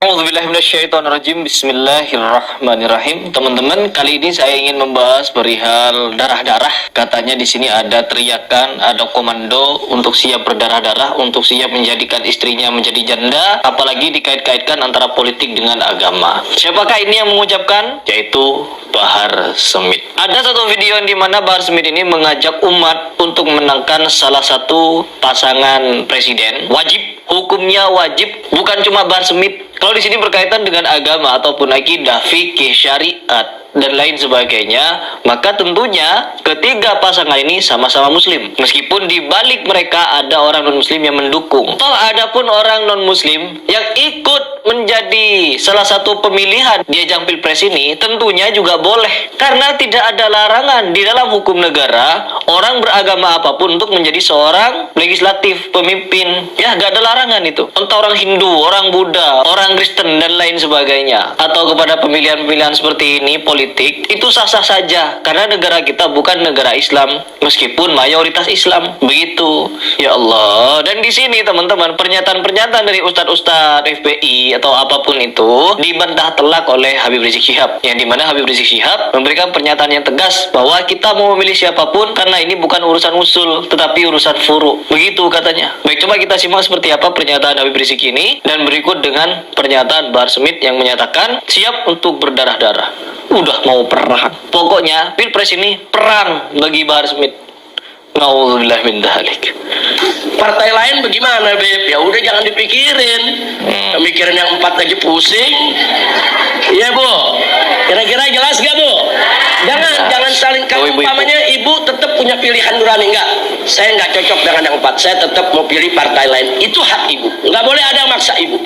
A'udzubillahiminasyaitonirrajim. Bismillahirrahmanirrahim. Teman-teman, kali ini saya ingin membahas perihal darah-darah. Katanya di sini ada teriakan, ada komando untuk siap berdarah-darah, untuk siap menjadikan istrinya menjadi janda, apalagi dikait-kaitkan antara politik dengan agama. Siapakah ini yang mengucapkan? Yaitu Bahar Smith. Ada satu video di mana Bahar Smith ini mengajak umat untuk menangkan salah satu pasangan presiden. Hukumnya wajib, bukan cuma Bahar Smith. Kalau di sini berkaitan dengan agama ataupun akidah, fikih, syariat dan lain sebagainya, maka tentunya ketiga pasangan ini sama-sama muslim. Meskipun di balik mereka ada orang non-muslim yang mendukung. Toh adapun orang non-muslim yang ikut menjadi salah satu pemilihan di ajang pilpres ini tentunya juga boleh. Karena tidak ada larangan di dalam hukum negara orang beragama apapun untuk menjadi seorang legislatif, pemimpin. Ya, gak ada larangan itu. Entah orang Hindu, orang Buddha, orang Kristen dan lain sebagainya. Atau kepada pemilihan-pemilihan seperti ini politik, itu sah-sah saja karena negara kita bukan negara Islam meskipun mayoritas Islam. Begitu. Ya Allah. Dan di sini teman-teman, pernyataan-pernyataan dari ustadz-ustadz FPI atau apapun itu dibantah telak oleh Habib Rizik Syihab, yang dimana Habib Rizik Syihab memberikan pernyataan yang tegas bahwa kita mau memilih siapapun karena ini bukan urusan usul tetapi urusan furu. Begitu katanya. Baik, coba kita simak seperti apa pernyataan Habib Rizik ini dan berikut dengan pernyataan Bahar Smith yang menyatakan siap untuk berdarah-darah. Udah mau perang. Pokoknya pilpres ini perang bagi Bahar Smith. Nauzubillah min dzalik. Partai lain bagaimana, Beb? Ya udah jangan dipikirin. Mikirin yang 4 aja pusing. Iya, Bu. Kira-kira jelas gak, Bu? Jangan saling, kalau umpamanya ibu tetap punya pilihan nurani, enggak. Saya nggak cocok dengan yang 4. Saya tetap mau pilih partai lain. Itu hak ibu. Nggak boleh ada yang maksa ibu.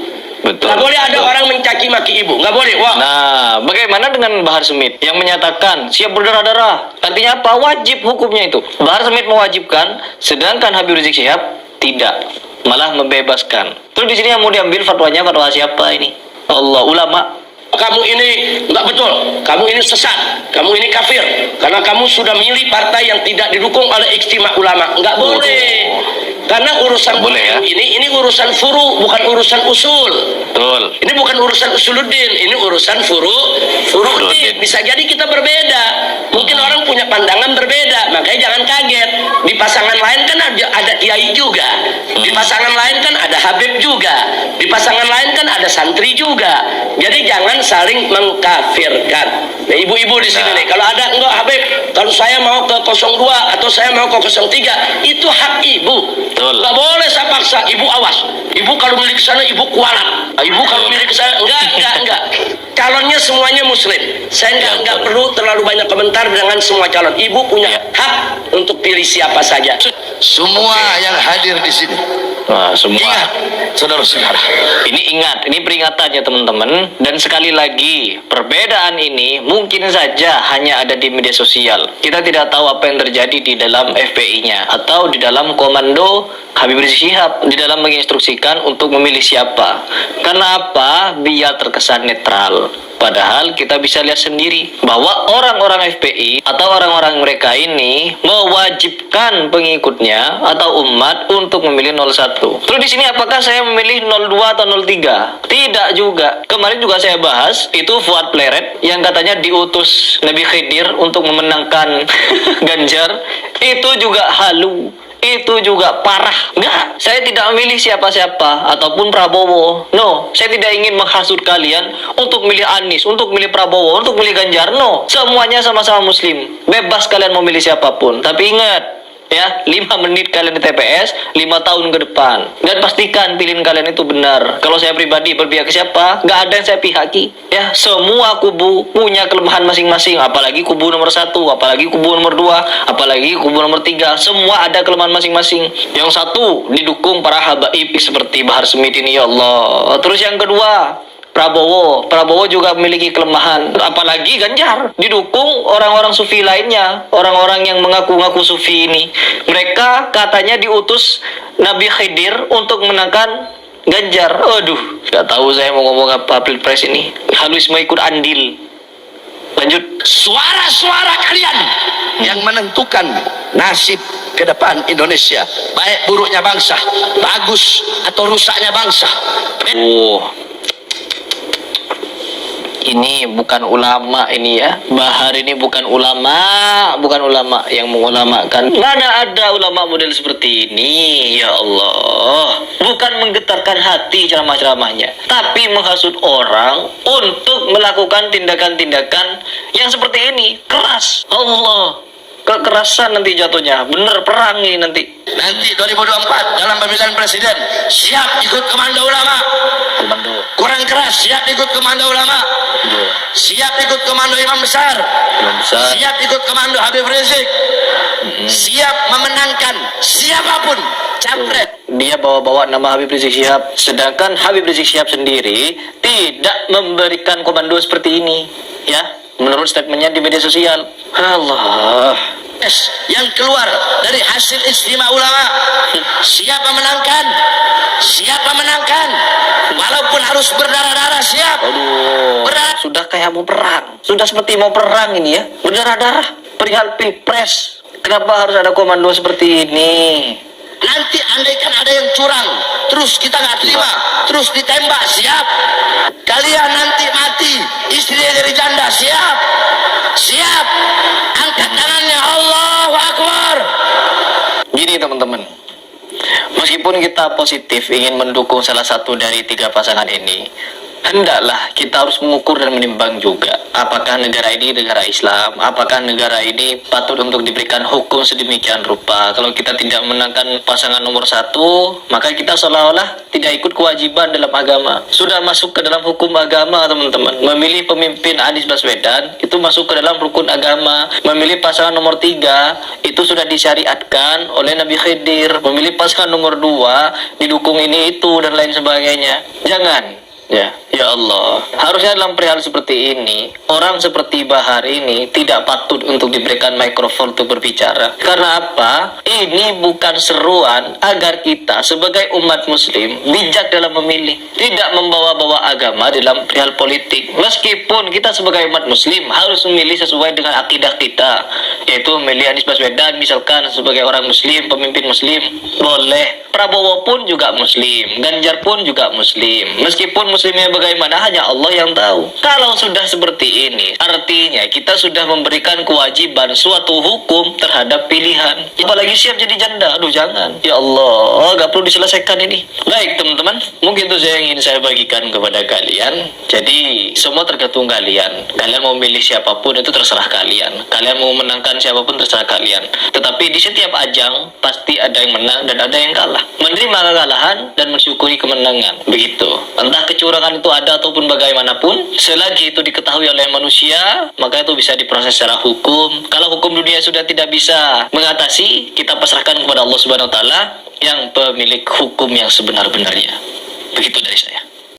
Betul. Nggak boleh ada orang mencaci maki ibu. Nggak boleh. Wah. Nah, bagaimana dengan Bahar Smith yang menyatakan siap berdarah-darah? Artinya apa? Wajib hukumnya itu. Bahar Smith mewajibkan, sedangkan Habib Rizik Syihab tidak, malah membebaskan. Terus di sini yang mau diambil fatwanya, fatwa siapa ini? Allah, ulama. Kamu ini nggak betul, kamu ini sesat, kamu ini kafir, karena kamu sudah milih partai yang tidak didukung oleh ijtima ulama. Nggak boleh, karena urusan boleh ya? Ini urusan furu, bukan urusan usul. Betul. Ini bukan urusan usuluddin, ini urusan furu'uddin. Bisa jadi kita berbeda, mungkin orang punya pandangan berbeda, makanya jangan kaget. Di pasangan lain kan ada kiai juga, di pasangan lain kan ada habib juga, di pasangan lain kan ada santri juga. Jadi jangan saling mengkafirkan. Nah, ibu-ibu di sini nih, kalau ada enggak Habib, kalau saya mau ke 02 atau saya mau ke 03, itu hak ibu. Enggak boleh saya paksa. Ibu awas. Ibu kalau milih ke sana ibu kualat. Ibu kalau milih ke sana enggak. Calonnya semuanya muslim. Saya enggak perlu terlalu banyak komentar dengan semua calon. Ibu punya hak untuk pilih siapa saja. Semua yang hadir di sini. Nah, semua. Ingat, saudara-saudara. Ini peringatannya teman-teman. Dan sekali lagi, perbedaan ini mungkin saja hanya ada di media sosial. Kita tidak tahu apa yang terjadi di dalam FPI-nya atau di dalam komando Habib Rizik Syihab di dalam menginstruksikan untuk memilih siapa. Karena apa? Biar terkesan netral. Padahal kita bisa lihat sendiri bahwa orang-orang FPI atau orang-orang mereka ini mewajibkan pengikutnya atau umat untuk memilih 01. Terus di sini apakah saya memilih 02 atau 03? Tidak juga. Kemarin juga saya bahas itu Fuad Pleret yang katanya diutus Nabi Khidir untuk memenangkan Ganjar. Itu juga halu. Itu juga parah. Enggak, saya tidak memilih siapa-siapa ataupun Prabowo. No, saya tidak ingin menghasut kalian untuk milih Anies, untuk milih Prabowo, untuk milih Ganjar. No, semuanya sama-sama muslim. Bebas kalian mau milih siapapun. Tapi ingat, ya, 5 menit kalian di TPS, 5 tahun ke depan. Dan pastikan pilihan kalian itu benar. Kalau saya pribadi berpihak ke siapa, nggak ada yang saya pihaki. Ya, semua kubu punya kelemahan masing-masing. Apalagi kubu nomor 1, apalagi kubu nomor 2, apalagi kubu nomor 3. Semua ada kelemahan masing-masing. Yang satu didukung para habaib seperti Bahar Smith ini, ya Allah. Terus yang kedua, Prabowo juga memiliki kelemahan. Apalagi Ganjar didukung orang-orang sufi lainnya, orang-orang yang mengaku-ngaku sufi ini. Mereka katanya diutus Nabi Khidir untuk menangkan Ganjar. Aduh, nggak tahu saya mau ngomong apa pilpres ini. Halus mau ikut andil. Lanjut. Suara-suara kalian yang menentukan nasib ke depan Indonesia, baik buruknya bangsa, bagus atau rusaknya bangsa. Ini bukan ulama ini ya. Bahar ini bukan ulama yang mengulamakan. Mana ada ulama model seperti ini, ya Allah. Bukan menggetarkan hati ceramah-ceramahnya, tapi menghasut orang untuk melakukan tindakan-tindakan yang seperti ini. Keras. Allah. Kekerasan nanti jatuhnya. Bener perang ini nanti. Nanti 2024 dalam pemilihan presiden siap ikut komando ulama. Komando. Kurang keras, siap ikut komando ulama. Siap ikut komando imam besar. Siap ikut komando Habib Rizik. Siap memenangkan siapapun capres. Dia bawa-bawa nama Habib Rizik Syihab, sedangkan Habib Rizik Syihab sendiri tidak memberikan komando seperti ini, ya, menurut statementnya di media sosial. Allah. Yang keluar dari hasil istimewa ulama siap memenangkan, walaupun harus berdarah-darah, siap. Aduh, sudah kayak mau perang, sudah seperti mau perang ini ya, berdarah-darah perihal pilpres. Kenapa harus ada komando seperti ini? Nanti andaikan ada yang curang, terus kita nggak terima, terus ditembak, siap. Kalian nanti mati, istrinya jadi janda, siap. Angkat tangannya, Allahu Akbar. Gini teman-teman, meskipun kita positif ingin mendukung salah satu dari tiga pasangan ini, hendaklah kita harus mengukur dan menimbang juga apakah negara ini negara Islam, apakah negara ini patut untuk diberikan hukum sedemikian rupa. Kalau kita tidak menangkan pasangan nomor satu, maka kita seolah-olah tidak ikut kewajiban dalam agama. Sudah masuk ke dalam hukum agama teman-teman. Memilih pemimpin Anies Baswedan itu masuk ke dalam rukun agama. Memilih pasangan nomor 3 itu sudah disyariatkan oleh Nabi Khidir. Memilih pasangan nomor 2 didukung ini itu dan lain sebagainya. Jangan. Ya Allah, harusnya dalam perihal seperti ini, orang seperti Bahar ini tidak patut untuk diberikan mikrofon untuk berbicara. Karena apa? Ini bukan seruan agar kita sebagai umat muslim bijak dalam memilih, tidak membawa-bawa agama dalam perihal politik. Meskipun kita sebagai umat muslim harus memilih sesuai dengan akidah kita, yaitu memilih Anies Baswedan misalkan sebagai orang muslim, pemimpin muslim, boleh. Prabowo pun juga muslim, Ganjar pun juga muslim. Meskipun muslimnya bagaimana hanya Allah yang tahu. Kalau sudah seperti ini, artinya kita sudah memberikan kewajiban suatu hukum terhadap pilihan. Apalagi siap jadi janda. Aduh jangan. Ya Allah, gak perlu diselesaikan ini. Baik teman-teman, mungkin itu saya ingin saya bagikan kepada kalian. Jadi semua tergantung kalian. Kalian mau milih siapapun itu terserah kalian. Kalian mau menangkan siapapun terserah kalian. Tetapi di setiap ajang pasti ada yang menang dan ada yang kalah. Menerima kekalahan dan mensyukuri kemenangan. Begitu. Entah kecurangan itu ada ataupun bagaimanapun, selagi itu diketahui oleh manusia, maka itu bisa diproses secara hukum. Kalau hukum dunia sudah tidak bisa mengatasi, kita pasrahkan kepada Allah Subhanahu wa taala yang pemilik hukum yang sebenar-benarnya. Begitu dari saya.